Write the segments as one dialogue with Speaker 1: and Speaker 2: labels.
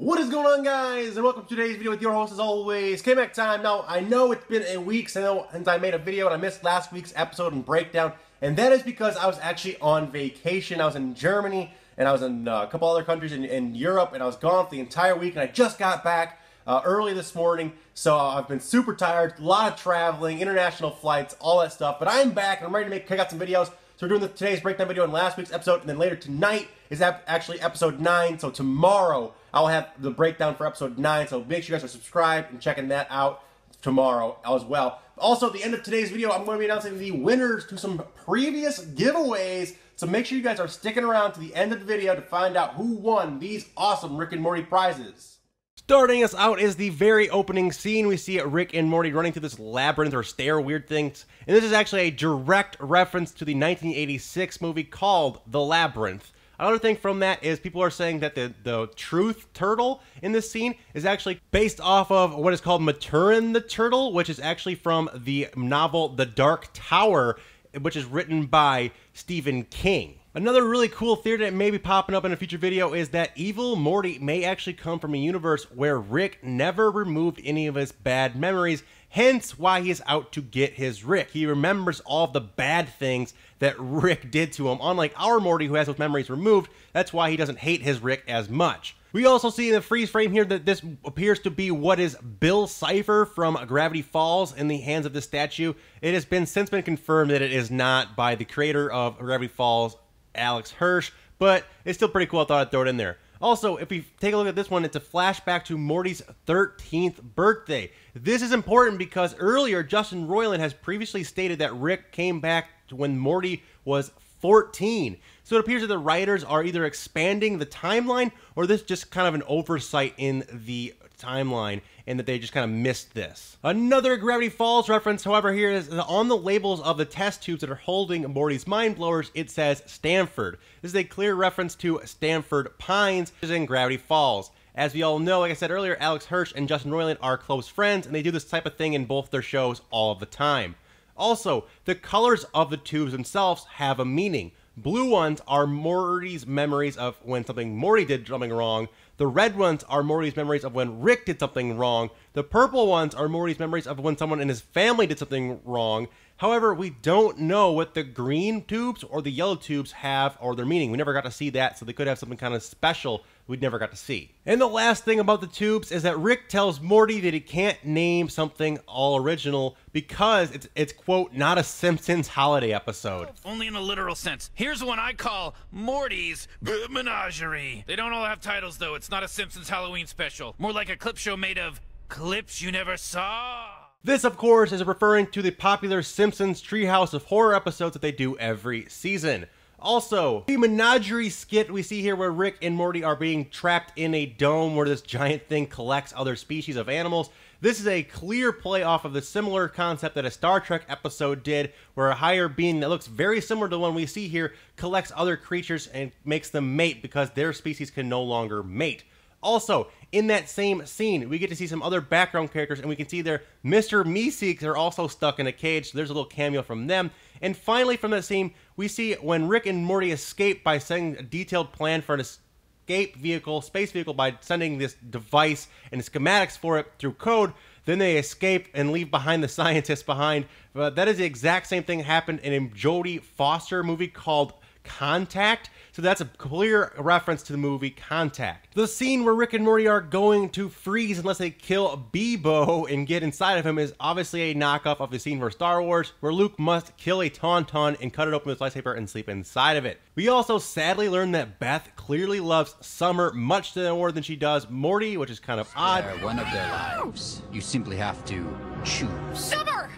Speaker 1: What is going on, guys, and welcome to today's video with your host, as always, K-Mac time. Now, I know it's been a week since I made a video, and I missed last week's episode and breakdown, and that is because I was actually on vacation. I was in Germany, and I was in a couple other countries in Europe, and I was gone for the entire week, and I just got back early this morning, so I've been super tired, a lot of traveling, international flights, all that stuff, but I'm back, and I'm ready to kick out some videos. So we're doing today's breakdown video in last week's episode, and then later tonight is actually episode 9, so tomorrow I'll have the breakdown for episode 9, so make sure you guys are subscribed and checking that out tomorrow as well. Also, at the end of today's video, I'm going to be announcing the winners to some previous giveaways, so make sure you guys are sticking around to the end of the video to find out who won these awesome Rick and Morty prizes. Starting us out is the very opening scene. We see Rick and Morty running through this labyrinth or stair weird things. And this is actually a direct reference to the 1986 movie called The Labyrinth. Another thing from that is people are saying that the truth turtle in this scene is actually based off of what is called Maturin the Turtle, which is actually from the novel The Dark Tower, which is written by Stephen King. Another really cool theory that may be popping up in a future video is that evil Morty may actually come from a universe where Rick never removed any of his bad memories, hence why he is out to get his Rick. He remembers all of the bad things that Rick did to him, unlike our Morty who has those memories removed. That's why he doesn't hate his Rick as much. We also see in the freeze frame here that this appears to be what is Bill Cipher from Gravity Falls in the hands of this statue. It has since been confirmed that it is not by the creator of Gravity Falls, Alex Hirsch, but it's still pretty cool. I thought I'd throw it in there. Also, if we take a look at this one, it's a flashback to Morty's 13th birthday. This is important because earlier Justin Roiland has previously stated that Rick came back when Morty was 14. So it appears that the writers are either expanding the timeline or this is just kind of an oversight in the timeline and that they just kind of missed this. Another Gravity Falls reference, however, here is on the labels of the test tubes that are holding Morty's Mind Blowers, it says Stanford. This is a clear reference to Stanford Pines, which is in Gravity Falls. As we all know, like I said earlier, Alex Hirsch and Justin Roiland are close friends, and they do this type of thing in both their shows all of the time. Also, the colors of the tubes themselves have a meaning. Blue ones are Morty's memories of when Morty did something wrong. The red ones are Morty's memories of when Rick did something wrong. The purple ones are Morty's memories of when someone in his family did something wrong. However, we don't know what the green tubes or the yellow tubes have or their meaning. We never got to see that, so they could have something kind of special we never got to see. And the last thing about the tubes is that Rick tells Morty that he can't name something all original because it's quote, not a Simpsons holiday episode.
Speaker 2: Only in a literal sense. Here's one I call Morty's Menagerie. They don't all have titles, though. It's not a Simpsons Halloween special. More like a clip show made of clips you never saw.
Speaker 1: This, of course, is referring to the popular Simpsons Treehouse of Horror episodes that they do every season. Also, the menagerie skit we see here where Rick and Morty are being trapped in a dome where this giant thing collects other species of animals. This is a clear play off of the similar concept that a Star Trek episode did, where a higher being that looks very similar to the one we see here collects other creatures and makes them mate because their species can no longer mate. Also, in that same scene, we get to see some other background characters, and we can see their Mr. Meeseeks are also stuck in a cage, so there's a little cameo from them. And finally, from that scene, we see when Rick and Morty escape by sending a detailed plan for an escape vehicle, space vehicle, by sending this device and schematics for it through code. Then they escape and leave behind the scientists behind. That is the exact same thing that happened in a Jodie Foster movie called Contact. So that's a clear reference to the movie Contact. The scene where Rick and Morty are going to freeze unless they kill Bebo and get inside of him is obviously a knockoff of the scene for Star Wars, where Luke must kill a Tauntaun and cut it open with his lightsaber and sleep inside of it. We also sadly learn that Beth clearly loves Summer much more than she does Morty, which is kind of odd.
Speaker 3: They're one of their lives. You simply have to choose.
Speaker 4: Summer!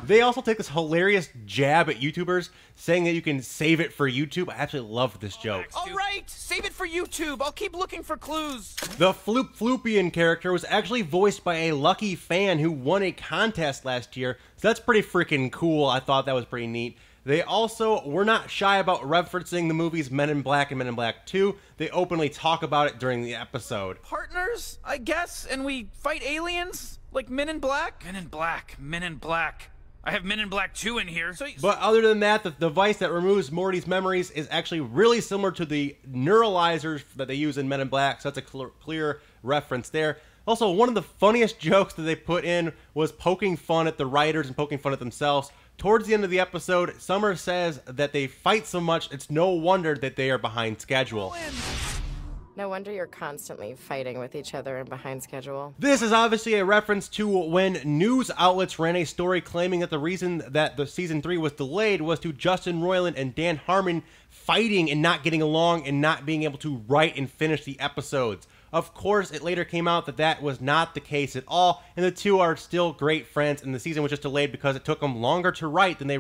Speaker 1: They also take this hilarious jab at YouTubers, saying that you can save it for YouTube. I absolutely love this joke.
Speaker 2: All right, save it for YouTube. I'll keep looking for clues.
Speaker 1: The Floop Floopian character was actually voiced by a lucky fan who won a contest last year, so that's pretty freaking cool. I thought that was pretty neat. They also were not shy about referencing the movies Men in Black and Men in Black 2. They openly talk about it during the episode.
Speaker 2: Partners, I guess, and we fight aliens? Like Men in Black? Men in Black, Men in Black. I have Men in Black 2 in here.
Speaker 1: But other than that, the device that removes Morty's memories is actually really similar to the neuralizers that they use in Men in Black, so that's a clear reference there. Also, one of the funniest jokes that they put in was poking fun at the writers and poking fun at themselves. Towards the end of the episode, Summer says that they fight so much, it's no wonder that they are behind schedule.
Speaker 4: No wonder you're constantly fighting with each other and behind schedule.
Speaker 1: This is obviously a reference to when news outlets ran a story claiming that the reason that the season 3 was delayed was to Justin Roiland and Dan Harmon fighting and not getting along and not being able to write and finish the episodes. Of course, it later came out that that was not the case at all, and the two are still great friends, and the season was just delayed because it took them longer to write than they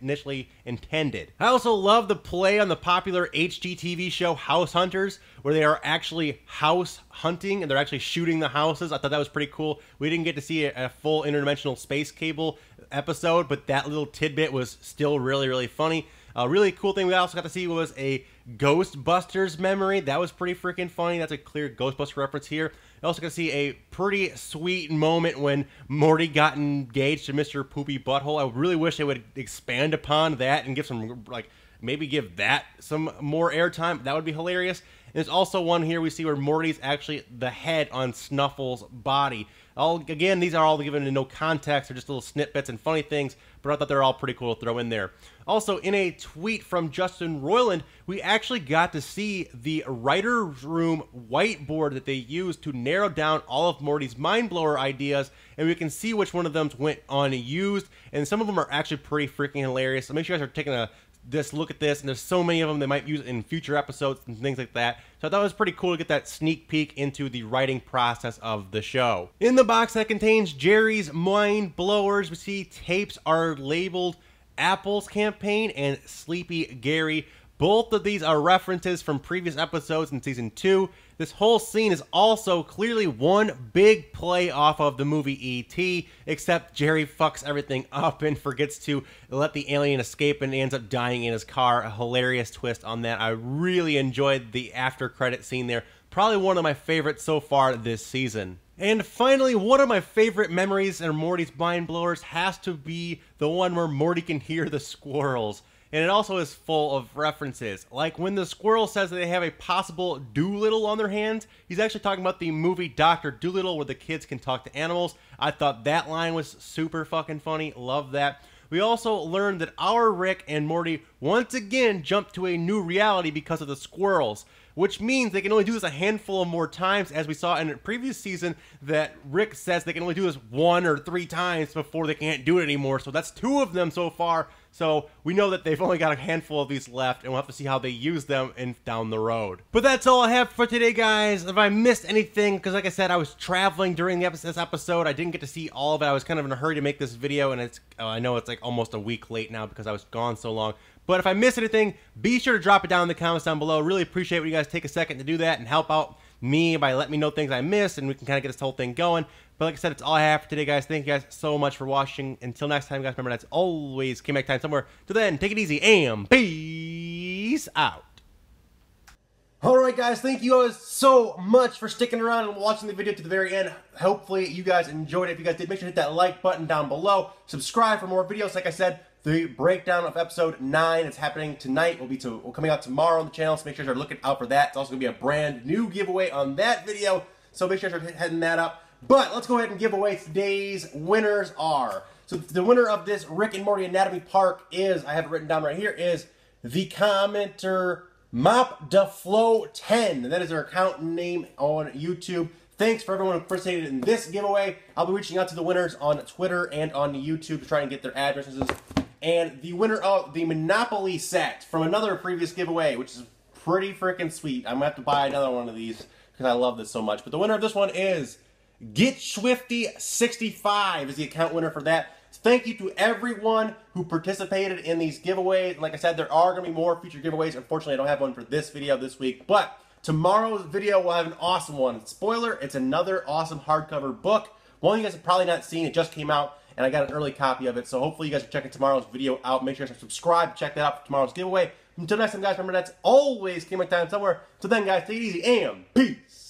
Speaker 1: initially intended. I also love the play on the popular HGTV show House Hunters, where they are actually house hunting, and they're actually shooting the houses. I thought that was pretty cool. We didn't get to see a full interdimensional space cable episode, but that little tidbit was still really, really funny. A really cool thing we also got to see was a Ghostbusters memory. That was pretty freaking funny. That's a clear Ghostbuster reference here. You also got to see a pretty sweet moment when Morty got engaged to Mr. Poopy Butthole. I really wish they would expand upon that and give some, like, maybe give that some more airtime. That would be hilarious. And there's also one here we see where Morty's actually the head on Snuffle's body. Again, these are all given in no context. They're just little snippets and funny things, but I thought they're all pretty cool to throw in there. Also, in a tweet from Justin Roiland, we actually got to see the writer's room whiteboard that they used to narrow down all of Morty's Mind Blower ideas, and we can see which one of them went unused, and some of them are actually pretty freaking hilarious. So make sure you guys are taking this look at this, and there's so many of them they might use in future episodes and things like that. So I thought it was pretty cool to get that sneak peek into the writing process of the show. In the box that contains Jerry's Mind Blowers, we see tapes are labeled Apple's Campaign and Sleepy Gary. Both of these are references from previous episodes in Season 2. This whole scene is also clearly one big play off of the movie E.T., except Jerry fucks everything up and forgets to let the alien escape and ends up dying in his car. A hilarious twist on that. I really enjoyed the after credit scene there. Probably one of my favorites so far this season. And finally, one of my favorite memories in Morty's Mind Blowers has to be the one where Morty can hear the squirrels. And it also is full of references. Like when the squirrel says that they have a possible Doolittle on their hands, he's actually talking about the movie Dr. Doolittle where the kids can talk to animals. I thought that line was super fucking funny. Love that. We also learned that our Rick and Morty once again jumped to a new reality because of the squirrels, which means they can only do this a handful of more times, as we saw in a previous season that Rick says they can only do this 1 or 3 times before they can't do it anymore. So that's 2 of them so far. So we know that they've only got a handful of these left, and we'll have to see how they use them down the road. But that's all I have for today, guys. If I missed anything, because like I said, I was traveling during this episode, I didn't get to see all of it. I was kind of in a hurry to make this video, and I know it's like almost a week late now because I was gone so long. But if I missed anything, be sure to drop it down in the comments down below. Really appreciate when you guys take a second to do that and help out me by letting me know things I missed, and we can kind of get this whole thing going. But like I said, it's all I have for today, guys. Thank you guys so much for watching. Until next time, guys, remember that's always came back time somewhere. Till then, take it easy and peace out. Alright guys, thank you guys so much for sticking around and watching the video to the very end. Hopefully you guys enjoyed it. If you guys did, make sure to hit that like button down below. Subscribe for more videos. Like I said, the breakdown of episode 9 is happening tonight. Will coming out tomorrow on the channel, so make sure you're looking out for that. It's also going to be a brand new giveaway on that video, so make sure you're heading that up. But let's go ahead and give away today's winners are. So the winner of this Rick and Morty Anatomy Park is, I have it written down right here, is the commenter MopDaFlow10. That is their account name on YouTube. Thanks for everyone who participated in this giveaway. I'll be reaching out to the winners on Twitter and on YouTube to try and get their addresses. And the winner of the Monopoly set from another previous giveaway, which is pretty freaking sweet. I'm going to have to buy another one of these because I love this so much. But the winner of this one is GetSwifty65 is the account winner for that. Thank you to everyone who participated in these giveaways. Like I said, there are going to be more future giveaways. Unfortunately, I don't have one for this video this week. But tomorrow's video will have an awesome one. Spoiler, it's another awesome hardcover book. One you guys have probably not seen. It just came out, and I got an early copy of it. So hopefully you guys are checking tomorrow's video out. Make sure to subscribe. Check that out for tomorrow's giveaway. Until next time, guys, remember that's always Game of Time somewhere. Till then, guys, take it easy and peace.